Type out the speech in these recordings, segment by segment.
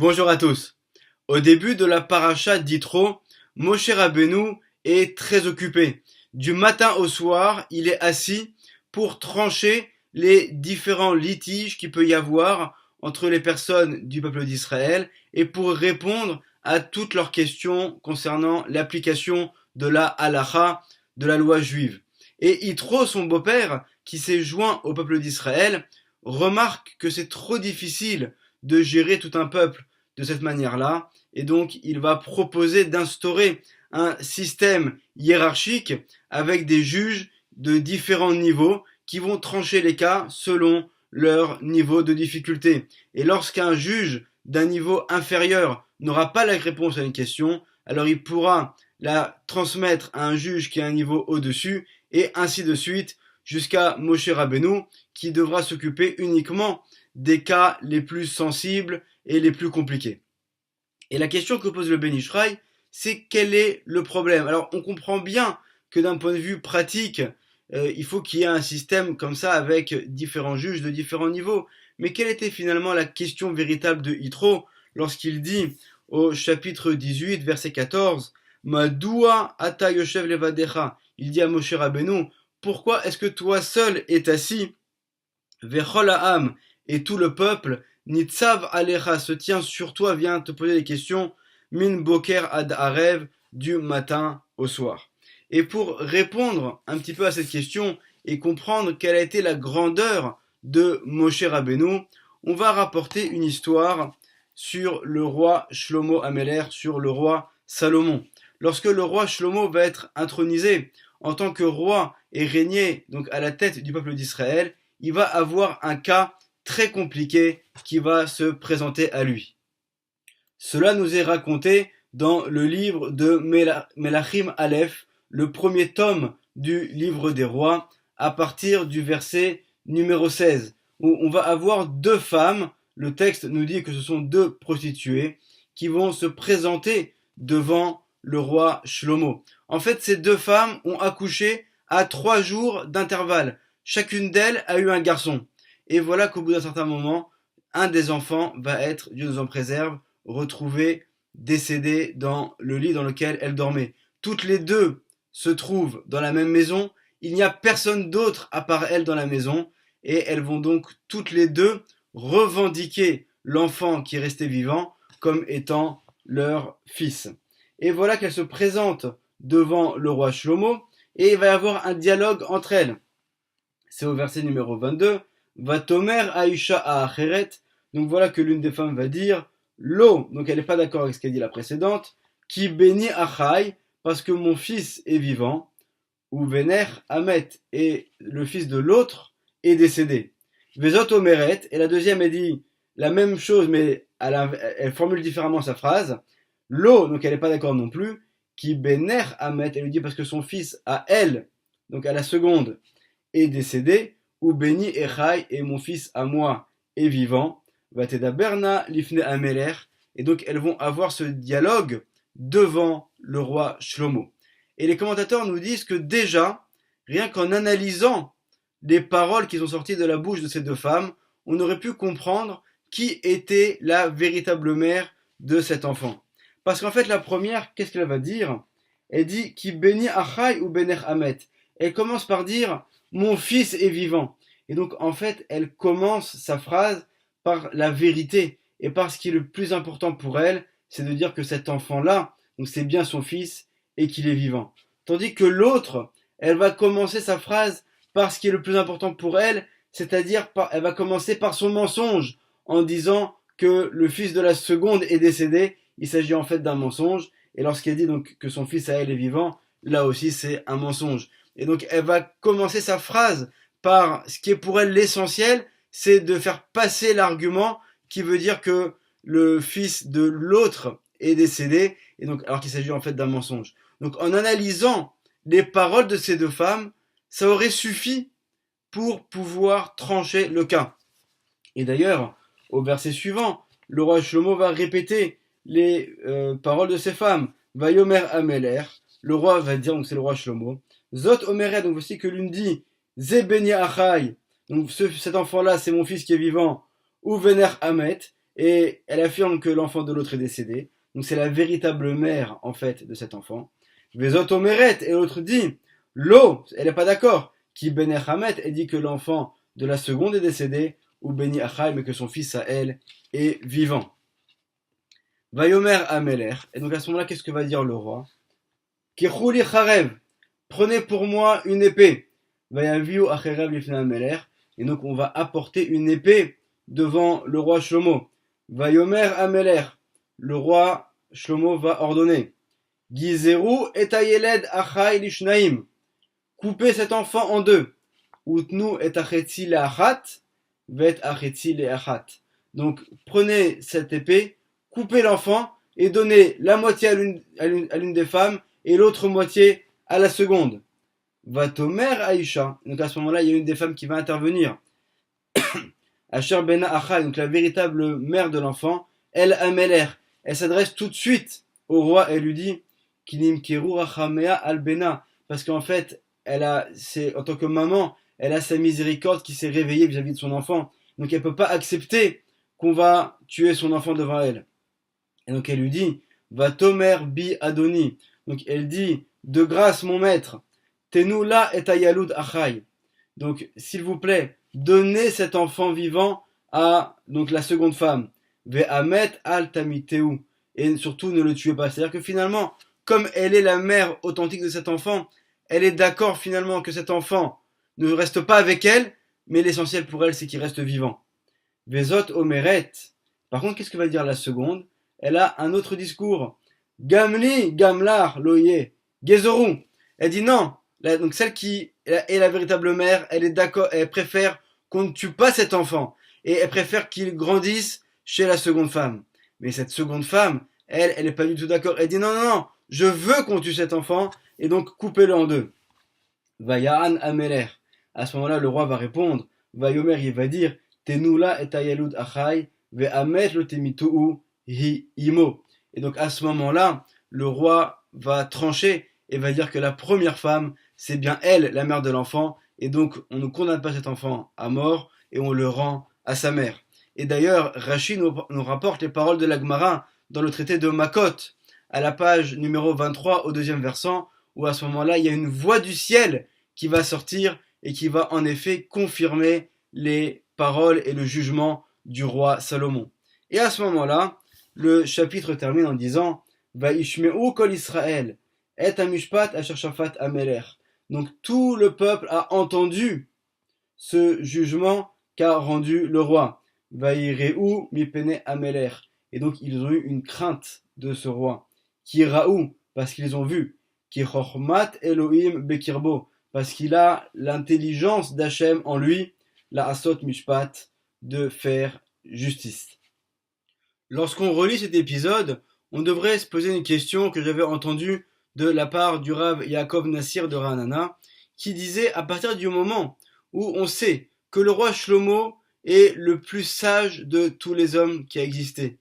Bonjour à tous. Au début de la paracha d'Yitro, Moshe Rabbeinu est très occupé. Du matin au soir, il est assis pour trancher les différents litiges qu'il peut y avoir entre les personnes du peuple d'Israël et pour répondre à toutes leurs questions concernant l'application de la halacha, de la loi juive. Et Yitro, son beau-père, qui s'est joint au peuple d'Israël, remarque que c'est trop difficile de gérer tout un peuple de cette manière-là, et donc il va proposer d'instaurer un système hiérarchique avec des juges de différents niveaux qui vont trancher les cas selon leur niveau de difficulté. Et lorsqu'un juge d'un niveau inférieur n'aura pas la réponse à une question, alors il pourra la transmettre à un juge qui a un niveau au-dessus, et ainsi de suite, jusqu'à Moshe Rabbeinu, qui devra s'occuper uniquement des cas les plus sensibles et les plus compliqués. Et la question que pose le Ben Ish Chai, c'est quel est le problème? Alors on comprend bien que d'un point de vue pratique, il faut qu'il y ait un système comme ça avec différents juges de différents niveaux. Mais quelle était finalement la question véritable de Yitro lorsqu'il dit au chapitre 18, verset 14, Madoua ata yoshev levadecha? Il dit à Moshe Rabbeinu, pourquoi est-ce que toi seul es assis, Vechol ha'am, et tout le peuple, Nitzav alecha, se tient sur toi, vient te poser des questions, min boker ad arev, du matin au soir. Et pour répondre un petit peu à cette question et comprendre quelle a été la grandeur de Moshe Rabbeinu, on va rapporter une histoire sur le roi Shlomo Améler, sur le roi Salomon. Lorsque le roi Shlomo va être intronisé en tant que roi et régner donc à la tête du peuple d'Israël, il va avoir un cas très compliqué qui va se présenter à lui. Cela nous est raconté dans le livre de Melachim Aleph, le premier tome du livre des rois, à partir du verset numéro 16, où on va avoir deux femmes, le texte nous dit que ce sont deux prostituées, qui vont se présenter devant le roi Shlomo. En fait, ces deux femmes ont accouché à 3 jours d'intervalle. Chacune d'elles a eu un garçon. Et voilà qu'au bout d'un certain moment, un des enfants va être, Dieu nous en préserve, retrouvé décédé dans le lit dans lequel elle dormait. Toutes les deux se trouvent dans la même maison. Il n'y a personne d'autre à part elles dans la maison. Et elles vont donc toutes les deux revendiquer l'enfant qui est resté vivant comme étant leur fils. Et voilà qu'elles se présentent devant le roi Shlomo et il va y avoir un dialogue entre elles. C'est au verset numéro 22. Vatomer Aisha Acheret. Donc voilà que l'une des femmes va dire Lo, donc elle n'est pas d'accord avec ce qu'elle dit la précédente, qui bénit Achai, parce que mon fils est vivant, ou Vener Amet, et le fils de l'autre est décédé. Vezot Omeret, et la deuxième elle dit la même chose, mais elle formule différemment sa phrase. Lo, donc elle n'est pas d'accord non plus, qui Bener Amet, elle lui dit parce que son fils à elle, donc à la seconde, est décédé, ou béni Echai, et mon fils à moi est vivant, Vateda Berna Lifne Ameler, et donc elles vont avoir ce dialogue devant le roi Shlomo. Et les commentateurs nous disent que déjà, rien qu'en analysant les paroles qui sont sorties de la bouche de ces deux femmes, on aurait pu comprendre qui était la véritable mère de cet enfant. Parce qu'en fait, la première, qu'est-ce qu'elle va dire? Elle dit qui bénit Achai ou Bener Amet. Elle commence par dire mon fils est vivant. Et donc, en fait, elle commence sa phrase par la vérité. Et par ce qui est le plus important pour elle, c'est de dire que cet enfant-là, donc c'est bien son fils et qu'il est vivant. Tandis que l'autre, elle va commencer sa phrase par ce qui est le plus important pour elle, c'est-à-dire elle va commencer par son mensonge en disant que le fils de la seconde est décédé. Il s'agit en fait d'un mensonge. Et lorsqu'elle dit donc que son fils à elle est vivant, là aussi c'est un mensonge. Et donc elle va commencer sa phrase par ce qui est pour elle l'essentiel, c'est de faire passer l'argument qui veut dire que le fils de l'autre est décédé, et donc alors qu'il s'agit en fait d'un mensonge. Donc en analysant les paroles de ces deux femmes, ça aurait suffi pour pouvoir trancher le cas. Et d'ailleurs, au verset suivant, le roi Shlomo va répéter les paroles de ces femmes. Vayomer Ameler, le roi va dire, donc c'est le roi Shlomo, Zot Omeret, donc voici que l'une dit, Zebeni Achai, donc cet enfant-là, c'est mon fils qui est vivant, ou Vener Amet, et elle affirme que l'enfant de l'autre est décédé. Donc c'est la véritable mère en fait de cet enfant. Vezot omeret, et l'autre dit, l'eau, elle n'est pas d'accord, qui bene Hamet, elle dit que l'enfant de la seconde est décédé, ou beni achai, mais que son fils à elle est vivant. Vayomer Ameler, et donc à ce moment-là, qu'est-ce que va dire le roi? Kichouli charev, prenez pour moi une épée. Vayaviu acherev lifna Ameler, et donc on va apporter une épée devant le roi Shlomo. Vayomer Ameler, le roi Shlomo va ordonner. Gizeru et ayeled achai lishnaim. Coupez cet enfant en deux. Utnu et achetzi leachat, vet achetzi leachat. Donc prenez cette épée, coupez l'enfant et donnez la moitié à l'une des femmes et l'autre moitié à la seconde. Vatomer Aïcha. Donc à ce moment-là, il y a une des femmes qui va intervenir. Asher Bena Achai, donc la véritable mère de l'enfant, elle Ameler. Elle s'adresse tout de suite au roi et lui dit Kinim Keru Rachamea Albena. Parce qu'en fait, en tant que maman, elle a sa miséricorde qui s'est réveillée vis-à-vis de son enfant. Donc elle ne peut pas accepter qu'on va tuer son enfant devant elle. Et donc elle lui dit Va tomer bi Adoni. Donc elle dit de grâce mon maître, Tenu la et ayalud achai. Donc s'il vous plaît, donnez cet enfant vivant à donc la seconde femme. Ve'amet al tamiteu. Et surtout ne le tuez pas. C'est-à-dire que finalement, comme elle est la mère authentique de cet enfant, elle est d'accord finalement que cet enfant ne reste pas avec elle, mais l'essentiel pour elle, c'est qu'il reste vivant. Vezot omeret. Par contre, qu'est-ce que va dire la seconde? Elle a un autre discours. Gamli, gamlar, loye, gezoru. Elle dit non. Donc celle qui est la véritable mère, elle est d'accord, elle préfère qu'on ne tue pas cet enfant. Et elle préfère qu'il grandisse chez la seconde femme. Mais cette seconde femme, elle n'est pas du tout d'accord. Elle dit non, non, non, je veux qu'on tue cet enfant, et donc coupez-le en deux. Vayaan Ameler. À ce moment-là, le roi va répondre. Vayomer, il va dire, Tenula et ayalud achai, ve'amet lo temituu hi imo. Et donc à ce moment-là, le roi va trancher et va dire que la première femme, c'est bien elle, la mère de l'enfant, et donc on ne condamne pas cet enfant à mort, et on le rend à sa mère. Et d'ailleurs, Rashi nous rapporte les paroles de la Gemara dans le traité de Makot, à la page numéro 23 au deuxième versant, où à ce moment-là, il y a une voix du ciel qui va sortir et qui va en effet confirmer les paroles et le jugement du roi Salomon. Et à ce moment-là, le chapitre termine en disant Vaishmeu kol Israël, et amishpat asher shafat ameler. Donc tout le peuple a entendu ce jugement qu'a rendu le roi. Vaireu mipene ameler. Et donc ils ont eu une crainte de ce roi. Qui raou, parce qu'ils ont vu. Qui chochmat Elohim bekirbo, parce qu'il a l'intelligence d'Hachem en lui, la asot mishpat, de faire justice. Lorsqu'on relit cet épisode, on devrait se poser une question que j'avais entendue de la part du Rav Yaakov Nassir de Ra'anana, qui disait à partir du moment où on sait que le roi Shlomo est le plus sage de tous les hommes qui a existé,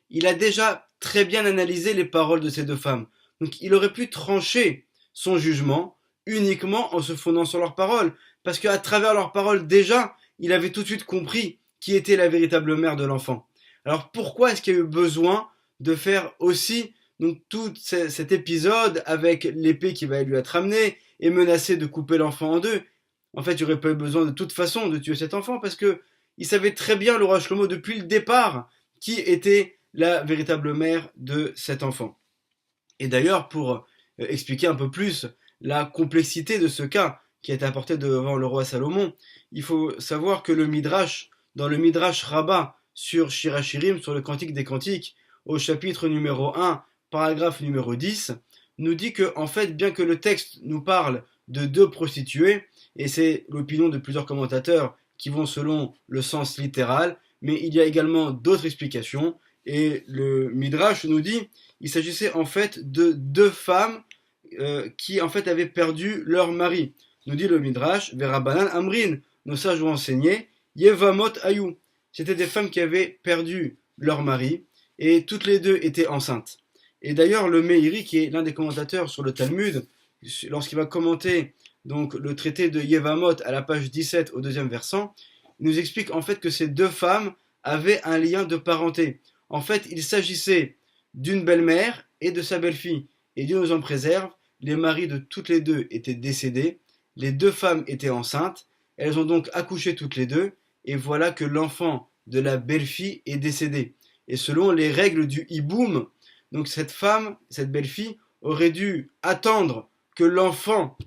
il a déjà très bien analysé les paroles de ces deux femmes. Donc il aurait pu trancher son jugement uniquement en se fondant sur leurs paroles, parce qu'à travers leurs paroles déjà, il avait tout de suite compris qui était la véritable mère de l'enfant. Alors pourquoi est-ce qu'il y a eu besoin de faire aussi donc tout cet épisode avec l'épée qui va lui être amenée et menacer de couper l'enfant en deux? En fait, il n'y aurait pas eu besoin de toute façon de tuer cet enfant, parce que il savait très bien, le roi Shlomo, depuis le départ, qui était la véritable mère de cet enfant. Et d'ailleurs, pour expliquer un peu plus la complexité de ce cas qui a été apporté devant le roi Salomon, il faut savoir que le Midrash, dans le Midrash Rabbah sur Shirachirim, sur le Cantique des Cantiques, au chapitre numéro 1, paragraphe numéro 10, nous dit que, en fait, bien que le texte nous parle de deux prostituées, et c'est l'opinion de plusieurs commentateurs qui vont selon le sens littéral, mais il y a également d'autres explications, et le Midrash nous dit il s'agissait en fait de deux femmes qui en fait avaient perdu leur mari. Nous dit le Midrash, Verabanan Amrin, nos sages ont enseigné, Yevamot Ayou. C'était des femmes qui avaient perdu leur mari, et toutes les deux étaient enceintes. Et d'ailleurs, le Meiri, qui est l'un des commentateurs sur le Talmud, lorsqu'il va commenter donc le traité de Yevamot à la page 17 au deuxième versant, il nous explique en fait que ces deux femmes avaient un lien de parenté. En fait, il s'agissait d'une belle-mère et de sa belle-fille. Et Dieu nous en préserve, les maris de toutes les deux étaient décédés, les deux femmes étaient enceintes, elles ont donc accouché toutes les deux, et voilà que l'enfant de la belle-fille est décédé. Et selon les règles du hiboum, donc cette femme, cette belle-fille, aurait dû attendre que l'enfant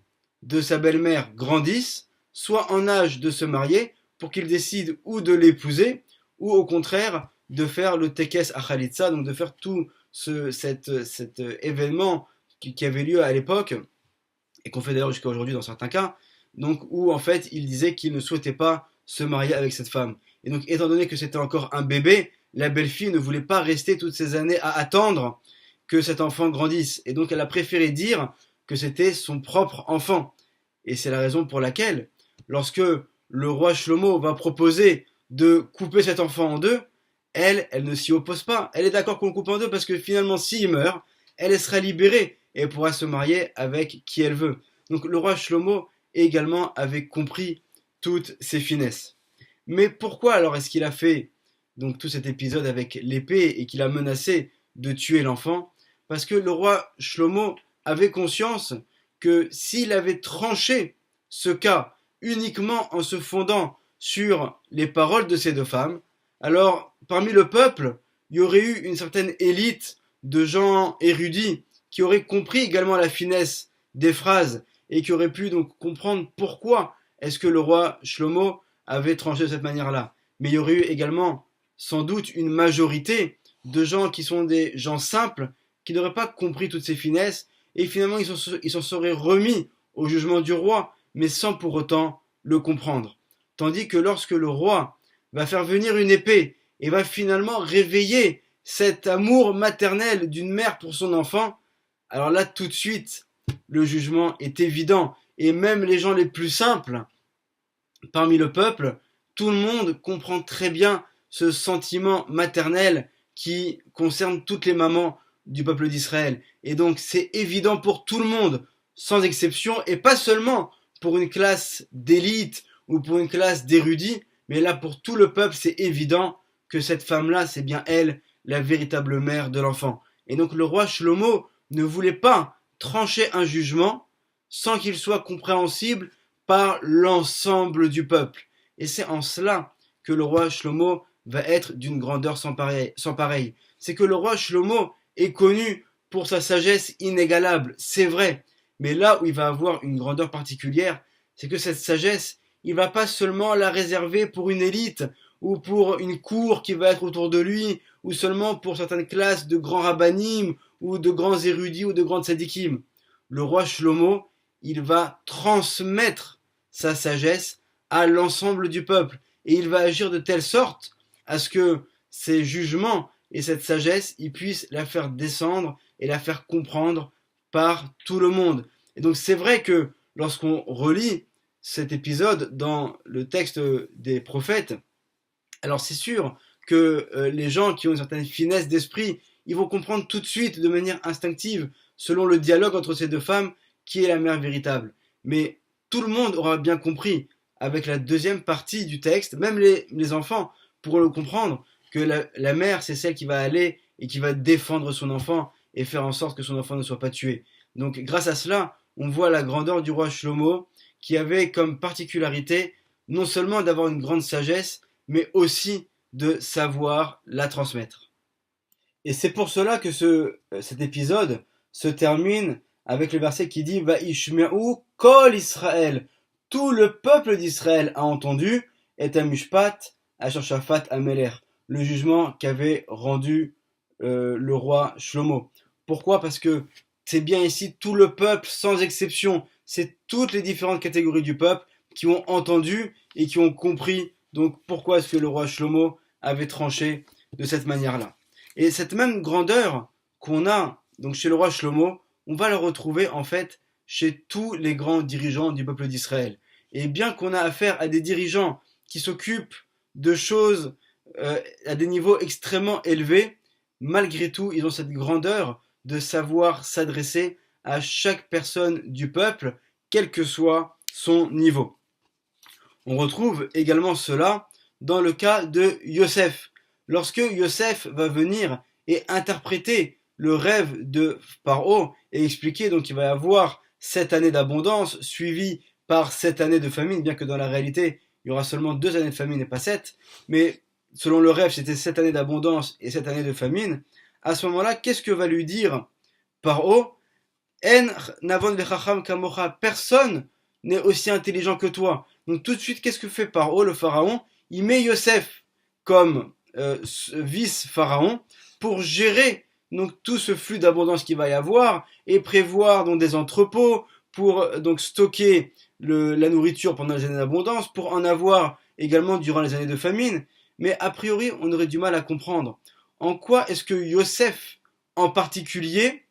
de sa belle-mère grandisse, soit en âge de se marier, pour qu'il décide ou de l'épouser, ou au contraire de faire le tekes achalitza, donc de faire tout cet événement qui avait lieu à l'époque, et qu'on fait d'ailleurs jusqu'à aujourd'hui dans certains cas, donc où en fait il disait qu'il ne souhaitait pas se marier avec cette femme. Et donc étant donné que c'était encore un bébé, la belle-fille ne voulait pas rester toutes ces années à attendre que cet enfant grandisse. Et donc elle a préféré dire que c'était son propre enfant. Et c'est la raison pour laquelle, lorsque le roi Shlomo va proposer de couper cet enfant en deux, elle ne s'y oppose pas. Elle est d'accord qu'on le coupe en deux parce que finalement, s'il meurt, elle sera libérée et elle pourra se marier avec qui elle veut. Donc le roi Shlomo également avait compris toutes ces finesses. Mais pourquoi alors est-ce qu'il a fait donc tout cet épisode avec l'épée et qu'il a menacé de tuer l'enfant? Parce que le roi Shlomo avait conscience que s'il avait tranché ce cas uniquement en se fondant sur les paroles de ces deux femmes, alors parmi le peuple, il y aurait eu une certaine élite de gens érudits qui auraient compris également la finesse des phrases et qui auraient pu donc comprendre pourquoi est-ce que le roi Shlomo avait tranché de cette manière-là. Mais il y aurait eu également sans doute une majorité de gens qui sont des gens simples qui n'auraient pas compris toutes ces finesses et finalement ils s'en seraient remis au jugement du roi, mais sans pour autant le comprendre. Tandis que lorsque le roi va faire venir une épée et va finalement réveiller cet amour maternel d'une mère pour son enfant, alors là tout de suite le jugement est évident et même les gens les plus simples parmi le peuple, tout le monde comprend très bien ce sentiment maternel qui concerne toutes les mamans du peuple d'Israël. Et donc c'est évident pour tout le monde, sans exception, et pas seulement pour une classe d'élite ou pour une classe d'érudits, mais là pour tout le peuple, c'est évident que cette femme-là, c'est bien elle, la véritable mère de l'enfant. Et donc le roi Shlomo ne voulait pas trancher un jugement sans qu'il soit compréhensible par l'ensemble du peuple. Et c'est en cela que le roi Shlomo va être d'une grandeur sans pareil. C'est que le roi Shlomo est connu pour sa sagesse inégalable, c'est vrai. Mais là où il va avoir une grandeur particulière, c'est que cette sagesse, il va pas seulement la réserver pour une élite ou pour une cour qui va être autour de lui ou seulement pour certaines classes de grands rabbinim ou de grands érudits ou de grandes sadikim. Le roi Shlomo, il va transmettre sa sagesse à l'ensemble du peuple et il va agir de telle sorte à ce que ses jugements et cette sagesse, ils puissent la faire descendre et la faire comprendre par tout le monde. Et donc c'est vrai que lorsqu'on relit cet épisode dans le texte des prophètes, alors c'est sûr que les gens qui ont une certaine finesse d'esprit, ils vont comprendre tout de suite de manière instinctive, selon le dialogue entre ces deux femmes, qui est la mère véritable. Mais tout le monde aura bien compris, avec la deuxième partie du texte, même les enfants pourront le comprendre, que la mère, c'est celle qui va aller et qui va défendre son enfant et faire en sorte que son enfant ne soit pas tué. Donc grâce à cela, on voit la grandeur du roi Shlomo, qui avait comme particularité non seulement d'avoir une grande sagesse, mais aussi de savoir la transmettre. Et c'est pour cela que cet épisode se termine avec le verset qui dit Vaishme'u kol Israël. Tout le peuple d'Israël a entendu et Amishpat Asher Shafat Amelech, le jugement qu'avait rendu le roi Shlomo. Pourquoi? Parce que c'est bien ici tout le peuple sans exception. C'est toutes les différentes catégories du peuple qui ont entendu et qui ont compris donc pourquoi est-ce que le roi Shlomo avait tranché de cette manière-là. Et cette même grandeur qu'on a donc chez le roi Shlomo, on va la retrouver en fait chez tous les grands dirigeants du peuple d'Israël. Et bien qu'on a affaire à des dirigeants qui s'occupent de choses à des niveaux extrêmement élevés, malgré tout, ils ont cette grandeur de savoir s'adresser à chaque personne du peuple, quel que soit son niveau. On retrouve également cela dans le cas de Yosef. Lorsque Yosef va venir et interpréter le rêve de Paro et expliquer donc qu'il va y avoir 7 années d'abondance suivies par 7 années de famine, bien que dans la réalité il y aura seulement 2 années de famine et pas 7, mais selon le rêve c'était 7 années d'abondance et 7 années de famine. À ce moment-là, qu'est-ce que va lui dire Paro? En navon lechacham kamocha, personne n'est aussi intelligent que toi. Donc tout de suite, qu'est-ce que fait Paro, le pharaon? Il met Yosef comme vice-pharaon pour gérer donc tout ce flux d'abondance qu'il va y avoir et prévoir donc des entrepôts pour donc stocker la nourriture pendant les années d'abondance, pour en avoir également durant les années de famine. Mais a priori, on aurait du mal à comprendre en quoi est-ce que Yosef en particulier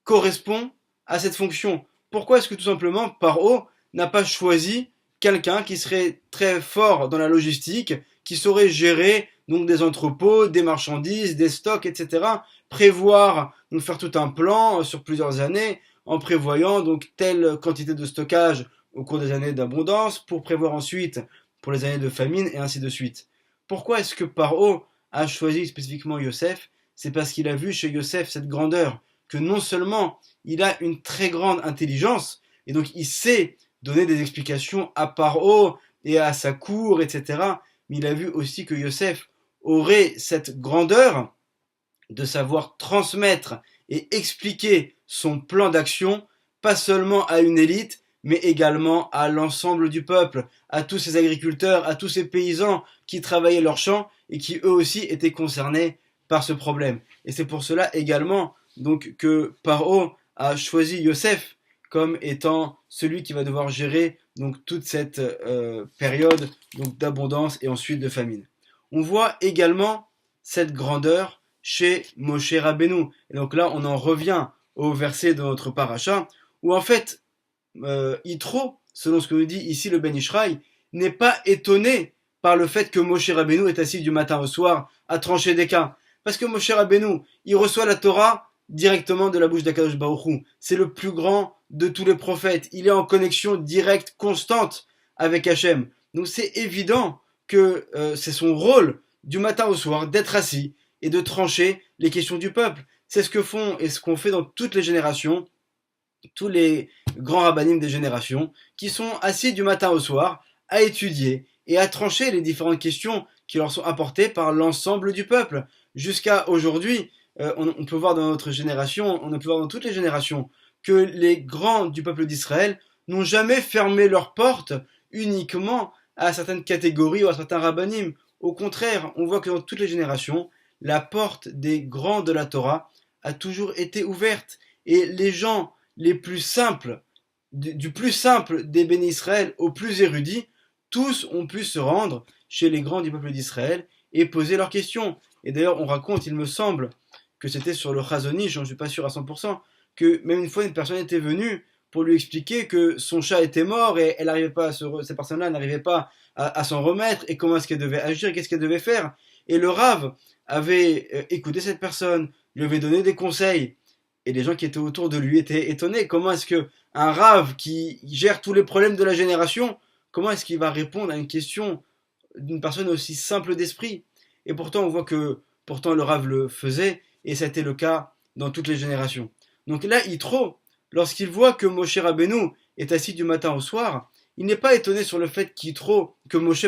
correspond à cette fonction. Pourquoi est-ce que tout simplement Paro n'a pas choisi quelqu'un qui serait très fort dans la logistique, qui saurait gérer donc des entrepôts, des marchandises, des stocks, etc. Prévoir, donc faire tout un plan sur plusieurs années, en prévoyant donc telle quantité de stockage au cours des années d'abondance, pour prévoir ensuite pour les années de famine, et ainsi de suite. Pourquoi est-ce que Paro a choisi spécifiquement Yosef? C'est parce qu'il a vu chez Yosef cette grandeur, que non seulement il a une très grande intelligence, et donc il sait donner des explications à Paro et à sa cour, etc., mais il a vu aussi que Yosef aurait cette grandeur de savoir transmettre et expliquer son plan d'action, pas seulement à une élite, mais également à l'ensemble du peuple, à tous ces agriculteurs, à tous ces paysans qui travaillaient leurs champs et qui eux aussi étaient concernés par ce problème. Et c'est pour cela également donc que Paro a choisi Yosef comme étant celui qui va devoir gérer donc toute cette période donc d'abondance et ensuite de famine. On voit également cette grandeur chez Moshe Rabbeinu. Et donc là, on en revient au verset de notre paracha, où en fait, Yitro, selon ce que nous dit ici le Ben Ishraï, n'est pas étonné par le fait que Moshe Rabbeinu est assis du matin au soir à trancher des cas. Parce que Moshe Rabbeinu, il reçoit la Torah directement de la bouche d'Akadosh Baruch Hu. C'est le plus grand de tous les prophètes. Il est en connexion directe, constante avec Hachem. Donc c'est évident que c'est son rôle du matin au soir d'être assis et de trancher les questions du peuple. C'est ce que font et ce qu'on fait dans toutes les générations, tous les grands rabbinim des générations, qui sont assis du matin au soir à étudier et à trancher les différentes questions qui leur sont apportées par l'ensemble du peuple. Jusqu'à aujourd'hui, on peut voir dans notre génération, on peut voir dans toutes les générations, que les grands du peuple d'Israël n'ont jamais fermé leurs portes uniquement à certaines catégories ou à certains rabbinim. Au contraire, on voit que dans toutes les générations, la porte des grands de la Torah a toujours été ouverte. Et les gens les plus simples, du plus simple des bénis Israël au plus érudit, tous ont pu se rendre chez les grands du peuple d'Israël et poser leurs questions. Et d'ailleurs, on raconte, il me semble, que c'était sur le Chazon Ish, je ne suis pas sûr à 100%, que même une fois une personne était venue pour lui expliquer que son chat était mort et elle n'arrivait pas cette personne-là n'arrivait pas à s'en remettre et comment est-ce qu'elle devait agir, qu'est-ce qu'elle devait faire. Et le Rav avait écouté cette personne, lui avait donné des conseils et les gens qui étaient autour de lui étaient étonnés. Comment est-ce que un Rav qui gère tous les problèmes de la génération, comment est-ce qu'il va répondre à une question d'une personne aussi simple d'esprit? Et pourtant, on voit que pourtant le Rav le faisait et ça a été le cas dans toutes les générations. Donc là, Yitro, lorsqu'il voit que Moshe Rabbeinu est assis du matin au soir, il n'est pas étonné sur le fait que Moshe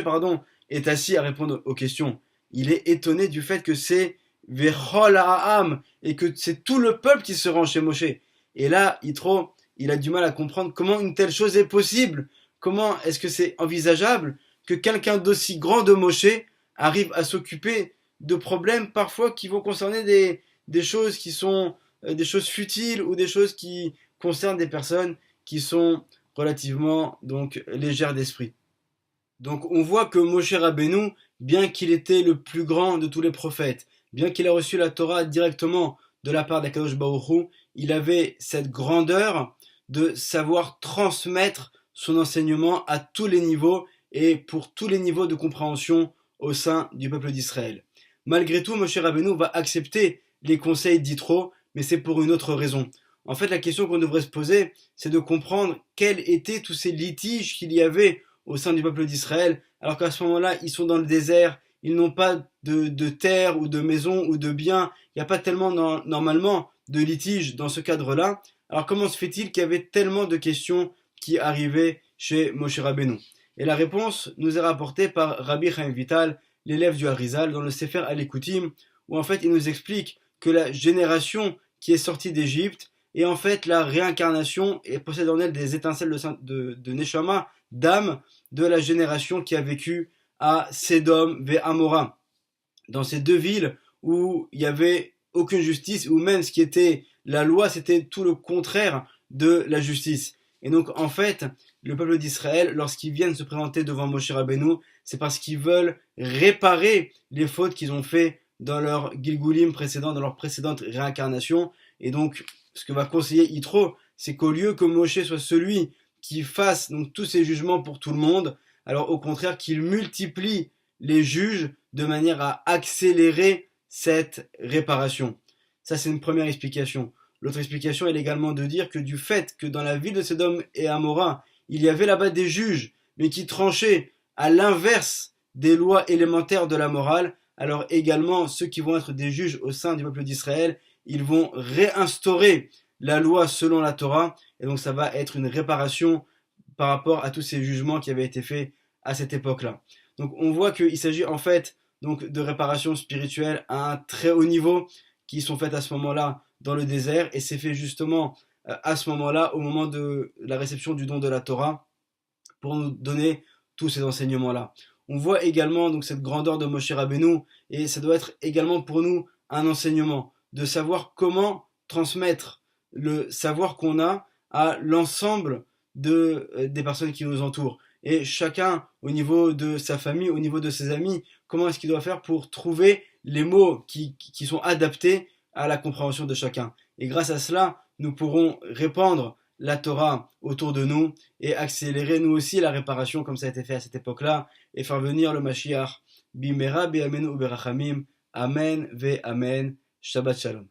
est assis à répondre aux questions. Il est étonné du fait que c'est Vechol Ha'am et que c'est tout le peuple qui se rend chez Moshe. Et là, Yitro, il a du mal à comprendre comment une telle chose est possible. Comment est-ce que c'est envisageable que quelqu'un d'aussi grand de Moshe arrive à s'occuper de problèmes parfois qui vont concerner des choses qui sont des choses futiles ou des choses qui concernent des personnes qui sont relativement donc légères d'esprit. Donc on voit que Moshe Rabbeinu, bien qu'il était le plus grand de tous les prophètes, bien qu'il ait reçu la Torah directement de la part d'Akadosh Baruch Hu, il avait cette grandeur de savoir transmettre son enseignement à tous les niveaux et pour tous les niveaux de compréhension au sein du peuple d'Israël. Malgré tout, Moshe Rabbeinu va accepter les conseils d'Yitro, mais c'est pour une autre raison. En fait, la question qu'on devrait se poser, c'est de comprendre quels étaient tous ces litiges qu'il y avait au sein du peuple d'Israël, alors qu'à ce moment-là, ils sont dans le désert, ils n'ont pas de terre ou de maison ou de biens, il n'y a pas tellement normalement de litiges dans ce cadre-là. Alors comment se fait-il qu'il y avait tellement de questions qui arrivaient chez Moshe Rabbeinu? Et la réponse nous est rapportée par Rabbi Chaim Vital, l'élève du Harizal, dans le Sefer Alikutim, où en fait il nous explique que la génération qui est sortie d'Égypte est en fait la réincarnation et possède en elle des étincelles de Neshama, d'âme, de la génération qui a vécu à Sédom et Amora, dans ces deux villes où il n'y avait aucune justice, ou même ce qui était la loi, c'était tout le contraire de la justice. Et donc en fait, le peuple d'Israël, lorsqu'ils viennent se présenter devant Moshe Rabbeinu, c'est parce qu'ils veulent réparer les fautes qu'ils ont fait dans leur Gilgulim précédent, dans leur précédente réincarnation. Et donc, ce que va conseiller Yitro, c'est qu'au lieu que Moshe soit celui qui fasse donc tous ces jugements pour tout le monde, alors au contraire qu'il multiplie les juges de manière à accélérer cette réparation. Ça, c'est une première explication. L'autre explication est également de dire que du fait que dans la ville de Sodome et Amora, il y avait là-bas des juges, mais qui tranchaient à l'inverse des lois élémentaires de la morale, alors également ceux qui vont être des juges au sein du peuple d'Israël, ils vont réinstaurer la loi selon la Torah, et donc ça va être une réparation par rapport à tous ces jugements qui avaient été faits à cette époque-là. Donc on voit qu'il s'agit en fait donc de réparations spirituelles à un très haut niveau qui sont faites à ce moment-là dans le désert, et c'est fait justement à ce moment-là, au moment de la réception du don de la Torah, pour nous donner tous ces enseignements-là. On voit également donc cette grandeur de Moshe Rabbeinu, et ça doit être également pour nous un enseignement, de savoir comment transmettre le savoir qu'on a à l'ensemble des personnes qui nous entourent. Et chacun, au niveau de sa famille, au niveau de ses amis, comment est-ce qu'il doit faire pour trouver les mots qui sont adaptés à la compréhension de chacun. Et grâce à cela, nous pourrons répandre la Torah autour de nous et accélérer nous aussi la réparation comme ça a été fait à cette époque-là et faire venir le Mashiach. Bimera, Bi'amenu, Berachamim. Amen, Ve Amen. Shabbat Shalom.